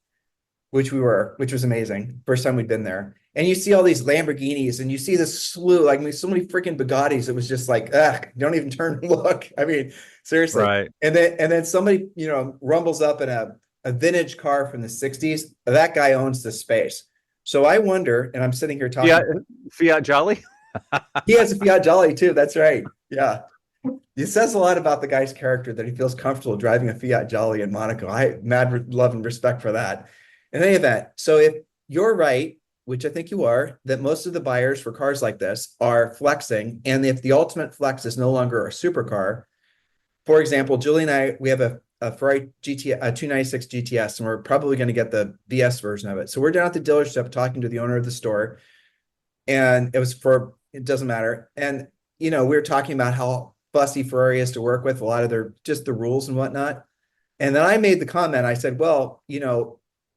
which was amazing. First time we'd been there. And you see all these Lamborghinis and you see this slew, like so many freaking Bugattis. It was just like, don't even turn and look. I mean, seriously. Right. And then somebody, rumbles up in a vintage car from the 60s. That guy owns the space. So I wonder, and I'm sitting here talking. Fiat Jolly? He has a Fiat Jolly too. That's right. Yeah. It says a lot about the guy's character that he feels comfortable driving a Fiat Jolly in Monaco. I mad love and respect for that. In any event, so if you're right, which I think you are, that most of the buyers for cars like this are flexing, and if the ultimate flex is no longer a supercar, for example, Julie and I, we have a Ferrari GT, a 296 GTS, and we're probably going to get the BS version of it. So we're down at the dealership talking to the owner of the store, and it doesn't matter. And, we were talking about how fussy Ferrari is to work with, a lot of the rules and whatnot. And then I made the comment, I said, well,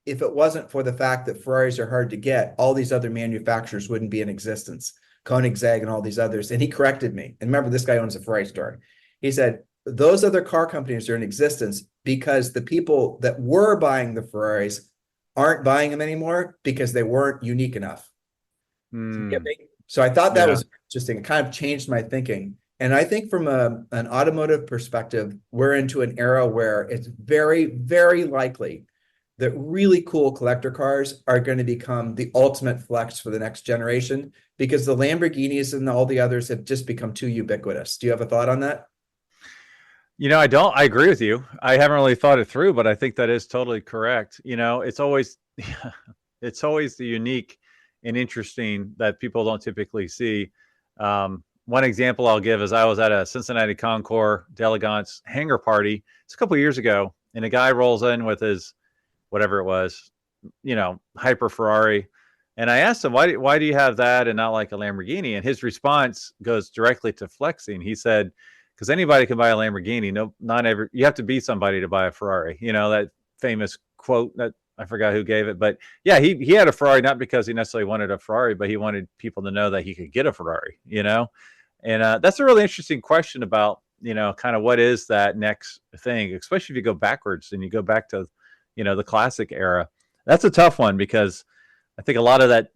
if it wasn't for the fact that Ferraris are hard to get, all these other manufacturers wouldn't be in existence, Koenigsegg and all these others. And he corrected me. And remember, this guy owns a Ferrari store. He said, those other car companies are in existence because the people that were buying the Ferraris aren't buying them anymore because they weren't unique enough. You get me? So I thought that was interesting. It kind of changed my thinking. And I think from an automotive perspective, we're into an era where it's very, very likely that really cool collector cars are going to become the ultimate flex for the next generation because the Lamborghinis and all the others have just become too ubiquitous. Do you have a thought on that? I agree with you. I haven't really thought it through, but I think that is totally correct. It's always, it's always the unique and interesting that people don't typically see. One example I'll give is I was at a Cincinnati Concours d'Elegance hangar party. It's a couple of years ago, and a guy rolls in with his whatever it was, hyper Ferrari. And I asked him, why do you have that and not like a Lamborghini? And his response goes directly to flexing. He said, because anybody can buy a Lamborghini. No, you have to be somebody to buy a Ferrari. That famous quote that I forgot who gave it, but yeah, he had a Ferrari, not because he necessarily wanted a Ferrari, but he wanted people to know that he could get a Ferrari, and that's a really interesting question about, kind of what is that next thing, especially if you go backwards and you go back to, the classic era. That's a tough one because I think a lot of that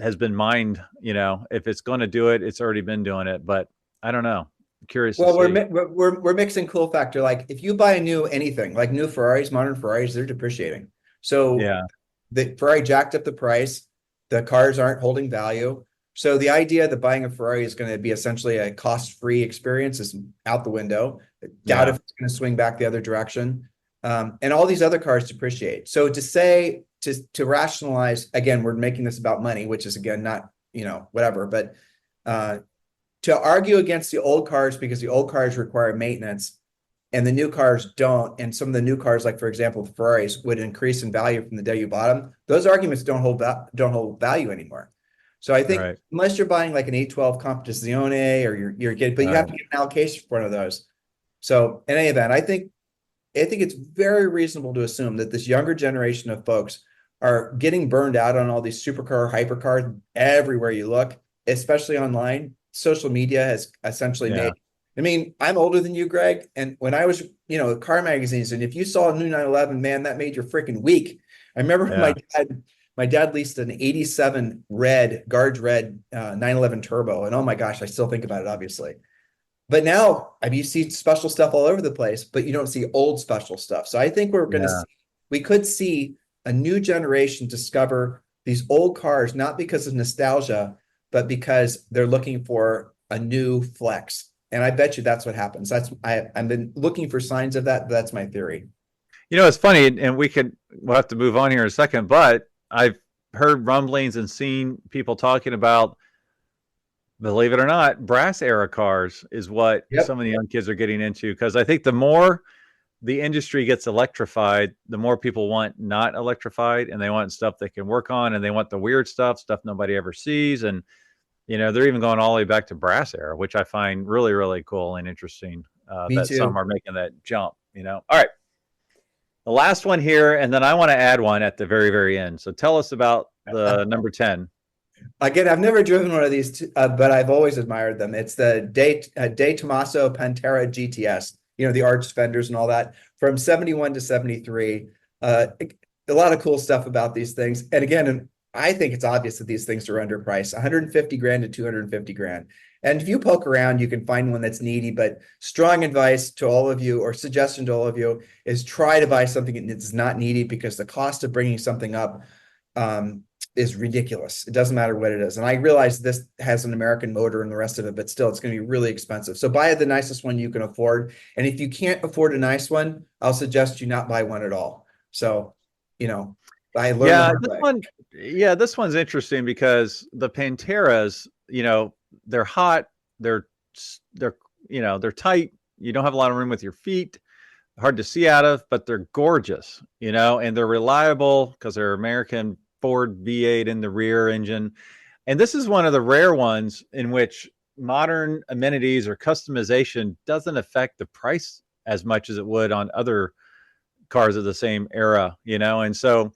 has been mined. If it's going to do it, it's already been doing it. But I don't know. I'm curious. Well, we're mixing cool factor. Like if you buy a new anything, like new Ferraris, modern Ferraris, they're depreciating. So yeah, the Ferrari jacked up the price. The cars aren't holding value. So the idea that buying a Ferrari is going to be essentially a cost-free experience is out the window. I doubt if it's going to swing back the other direction. And all these other cars depreciate. So to rationalize, again, we're making this about money, which is again, not, whatever, but to argue against the old cars because the old cars require maintenance and the new cars don't. And some of the new cars, like for example, the Ferraris would increase in value from the day you bought them. Those arguments don't hold value anymore. So I think Right. unless you're buying like an 812 Competizione or you're getting, but you have Right. to get an allocation for one of those. So in any event, I think it's very reasonable to assume that this younger generation of folks are getting burned out on all these supercar, hypercars everywhere you look, especially online. Social media has essentially Yeah. made. I mean, I'm older than you, Greg, and when I was, car magazines, and if you saw a new 911, man, that made your freaking week. I remember Yeah. my dad leased an '87 Guards red 911 Turbo, and oh my gosh, I still think about it, obviously. But now, I mean, you see special stuff all over the place, but you don't see old special stuff. So I think Yeah. we could see a new generation discover these old cars, not because of nostalgia, but because they're looking for a new flex. And I bet you that's what happens. I've been looking for signs of that. But that's my theory. It's funny, and we'll have to move on here in a second, but I've heard rumblings and seen people talking about, believe it or not, brass era cars is what Yep. some of the young kids are getting into. Because I think the more the industry gets electrified, the more people want not electrified, and they want stuff they can work on, and they want the weird stuff nobody ever sees. And, they're even going all the way back to brass era, which I find really, really cool and interesting, Me that some too. are making that jump. All right. The last one here, and then I want to add one at the very, very end. So tell us about the number 10. Again, I've never driven one of these, but I've always admired them. It's the De Tomaso Pantera GTS, the arched fenders and all that from 71 to 73. A lot of cool stuff about these things. And again, I think it's obvious that these things are underpriced, 150 grand to 250 grand. And if you poke around, you can find one that's needy, but strong advice to all of you or suggestion to all of you is try to buy something that's not needy because the cost of bringing something up, is ridiculous. It doesn't matter what it is. And I realize this has an American motor and the rest of it, but still it's going to be really expensive. So buy the nicest one you can afford. And if you can't afford a nice one, I'll suggest you not buy one at all. So, I learned the Yeah, hard this way. one, yeah, this one's interesting because the Panteras, they're hot, they're they're tight. You don't have a lot of room with your feet, hard to see out of, but they're gorgeous, and they're reliable because they're American Ford V8 in the rear engine. And this is one of the rare ones in which modern amenities or customization doesn't affect the price as much as it would on other cars of the same era, And so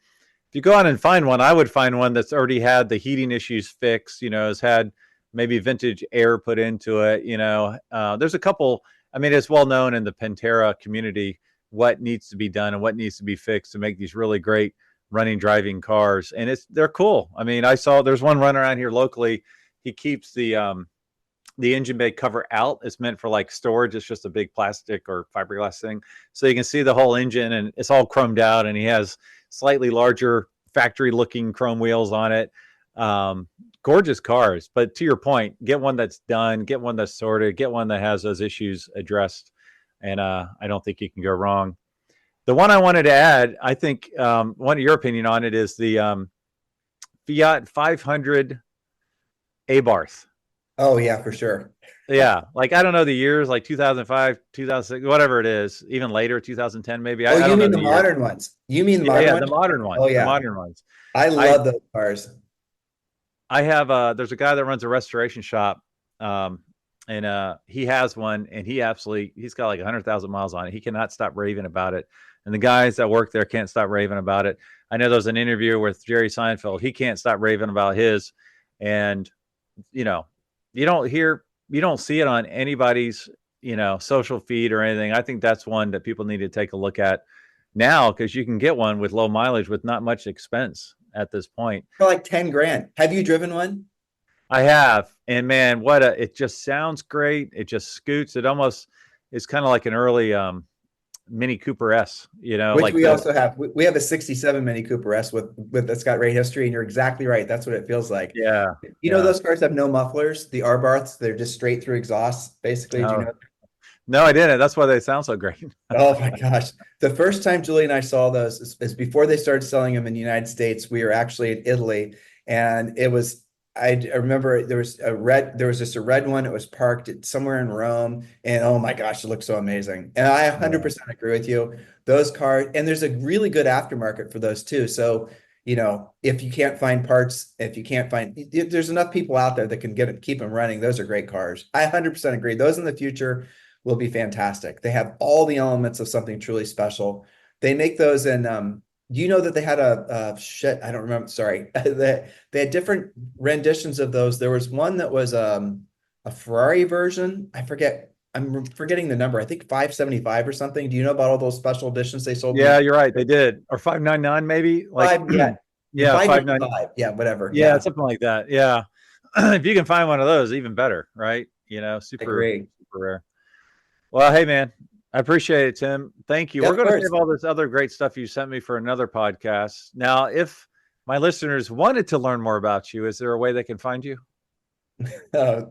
if you go out and find one, I would find one that's already had the heating issues fixed, has had maybe vintage air put into it. There's a couple. I mean, it's well known in the Pantera community what needs to be done and what needs to be fixed to make these really great running, driving cars. And they're cool. I mean, I saw there's one running around here locally. He keeps the engine bay cover out. It's meant for like storage. It's just a big plastic or fiberglass thing. So you can see the whole engine and it's all chromed out, and he has slightly larger factory looking chrome wheels on it. Gorgeous cars. But to your point, get one that's done, get one that's sorted, get one that has those issues addressed. And I don't think you can go wrong. The one I wanted to add, I think one of your opinion on it is the Fiat 500 Abarth. Oh yeah, for sure. Yeah, like I don't know the years, like 2005, 2006, whatever it is, even later, 2010 maybe. Oh, I you don't know mean the the year. modern ones? You mean the Yeah, modern yeah, ones? the modern ones, Oh the yeah. modern ones. I I love those cars. I have there's a guy that runs a restoration shop, and he has one, and he's got like 100,000 miles on it. He cannot stop raving about it, and the guys that work there can't stop raving about it. I know there's an interview with Jerry Seinfeld. He can't stop raving about his, and you know, you don't see it on anybody's social feed or anything. I think that's one that people need to take a look at now because you can get one with low mileage with not much expense at this point. For like 10 grand. Have you driven one? I have, and man, it just sounds great. It just scoots. It almost is kind of like an early Mini Cooper S, Which like we the also have. We have a 67 Mini Cooper S with that's got great history, and you're exactly right. That's what it feels like. yeah, yeah. Those cars have no mufflers, the R-Barths, they're just straight through exhaust, basically. Do you No, know? no, I didn't. That's why they sound so great. Oh my gosh. The first time Julie and I saw those is before they started selling them in the United States. We were actually in Italy, and I remember there was just a red one. It was parked somewhere in Rome, and oh my gosh, it looked so amazing. And I Yeah. 100% agree with you. Those cars, and there's a really good aftermarket for those too. So you know, if you can't find parts, if you can't find, there's enough people out there that can keep them running. Those are great cars. I 100% agree. Those in the future will be fantastic. They have all the elements of something truly special. They make those in, you know that they had shit, I don't remember, sorry. They had different renditions of those. There was one that was a Ferrari version. I'm forgetting the number. I think 575 or something. Do you know about all those special editions they sold? Yeah, you're right. They did. Or 599 maybe? Like Yeah. yeah, 595. Yeah, whatever. Yeah, something like that. Yeah. If you can find one of those, even better, right? You know, I super agree. rare. Well, hey man, I appreciate it, Tim. Thank you. Yeah, We're of going to course. save all this other great stuff you sent me for another podcast. Now, if my listeners wanted to learn more about you, is there a way they can find you? Uh,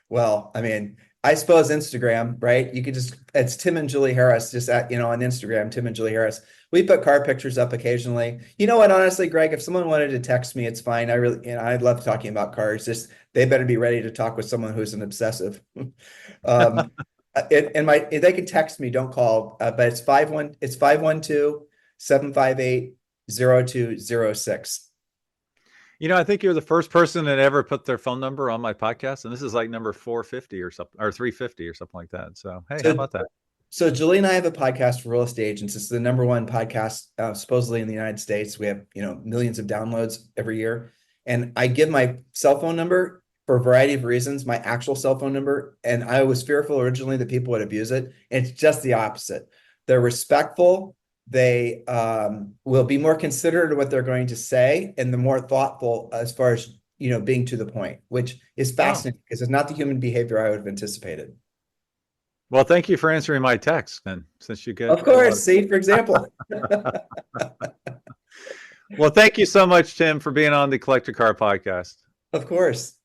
well, I mean, I suppose Instagram, right? You could just, it's Tim and Julie Harris, just at, you know, on Instagram, Tim and Julie Harris. We put car pictures up occasionally. You know what, honestly, Greg, if someone wanted to text me, it's fine. I really, you know, I love talking about cars. Just, they better be ready to talk with someone who's an obsessive. um, they can text me, don't call, but it's 512-758-0206. You know, I think you're the first person that ever put their phone number on my podcast, and this is like number 450 or something, or 350 or something like that. So, hey, how about that? So Julie and I have a podcast for real estate agents. It's the number one podcast supposedly in the United States. We have, you know, millions of downloads every year. And I give my cell phone number for a variety of reasons, my actual cell phone number. And I was fearful originally that people would abuse it. And it's just the opposite. They're respectful. They will be more considerate of what they're going to say, and the more thoughtful as far as, you know, being to the point, which is fascinating because it's not the human behavior I would have anticipated. Well, thank you for answering my text then, since you get. Of course, see, for example. Well, thank you so much, Tim, for being on the Collector Car podcast. Of course.